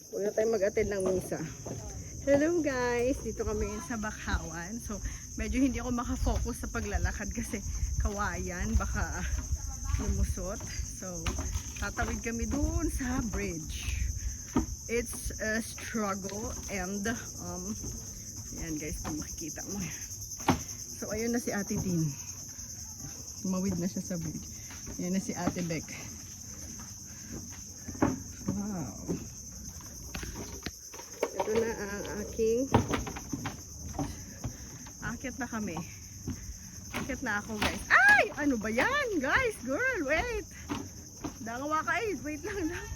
Huwag na tayo mag-attend ng misa. Hello guys! Dito kami sa Bakhawan. So, medyo hindi ako makafocus sa paglalakad kasi kawayan. Baka lumusot. So, tatawid kami dun sa bridge. It's a struggle and yan guys, kung makikita mo. So, ayun na si Ate Tin. Tumawid na siya sa bridge. Yan na si Ate Beck. Wow. Ito na ang aking akit na kami. Akit na ako guys. Ay! Ano ba yan guys? Girl, wait! Dangawa ka eh. Wait lang lang.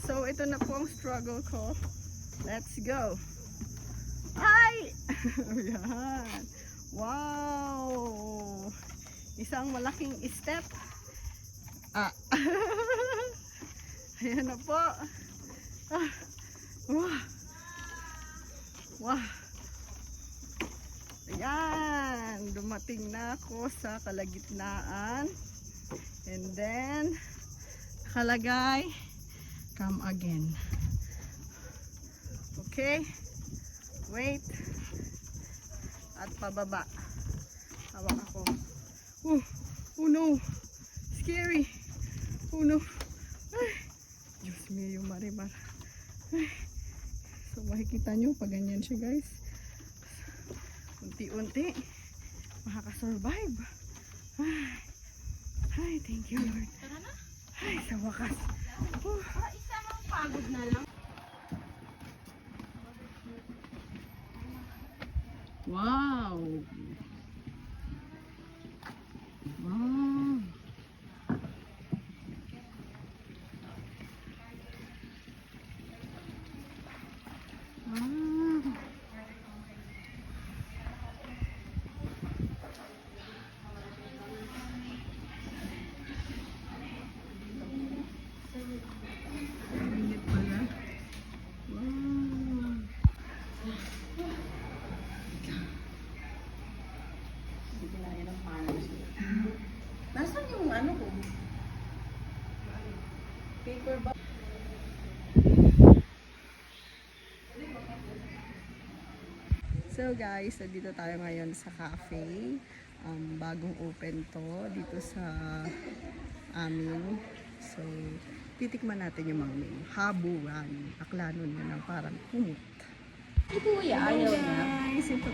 So, ito na po ang struggle ko. Let's go! Ay! Ayan. Wow! Isang malaking step. Ah. Ayan na po. Ah. Wow. Wow. Ayan. Dumating na ako sa kalagitnaan. And then, nakalagay, come again. Okay. Wait. At pababa. Hawak ako. Oh, oh no. Scary. Oh no. Ay. Diyos mio, Marimar. Ay. So makikita nyo pag ganyan siya guys. Unti-unti makakasurvive. Ay. Ay, thank you Lord. Ay, sa wakas. Isang pagod na lang. Wow. Wow. Wow. Init pala. Wow. Nasaan yung ano ko? Paper bag. So guys, dito tayo ngayon sa cafe. Bagong open to dito sa amin. So, titikman natin yung mga menu. Habuan. Aklanon yun ang parang kumot. Kuya, ayaw na. Guys, ito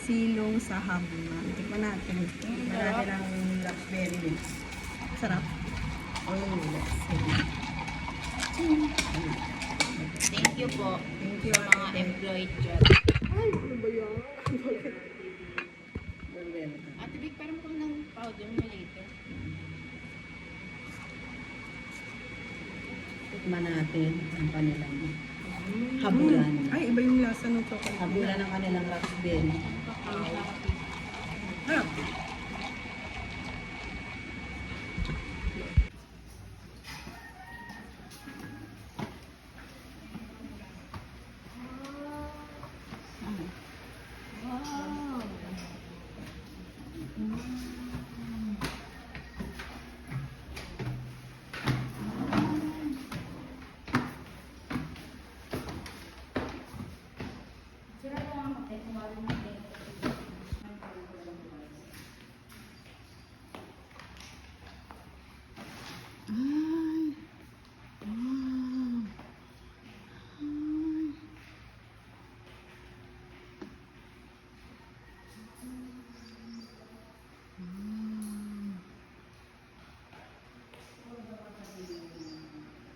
silong sa habuan. Tikman natin. Marami ng raspberry mix. Sarap. Oh, let's see. Thank you po. Thank you, Sa mga employed dyan. Ay, ano ba yan? Ate Vic, parang kung ng powder mo later. Tikman natin ang kanilang habulan. Ay, iba yung lasa ng chocolate. Habulan ng kanilang raspberry. Harap. Ay. Wow. Ay.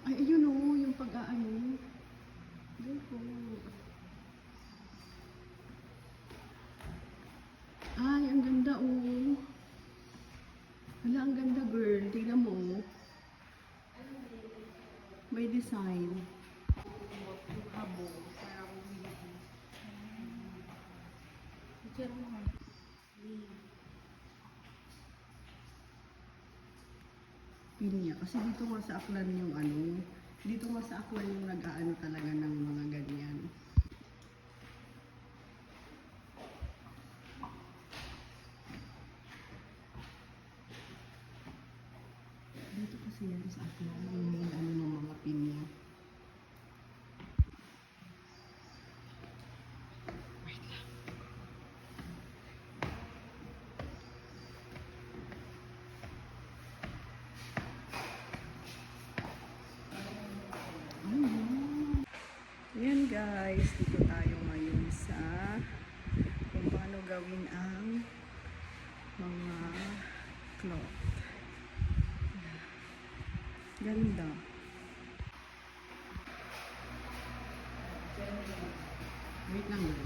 Ay, ayun o, yung pag-aano. Ayun po. Ay, ang ganda o. Wala, ang ganda girl. Tingnan mo. May design. Pinya. Kasi dito nga sa Aklan yung ano. Dito nga sa Aklan yung nag-aano talaga ng mga ganyan. Dito kasi yan sa Aklan yung ano ng mga guys, dito tayo ngayon sa kung paano gawin ang mga cloth. Ganda. Wait lang yun.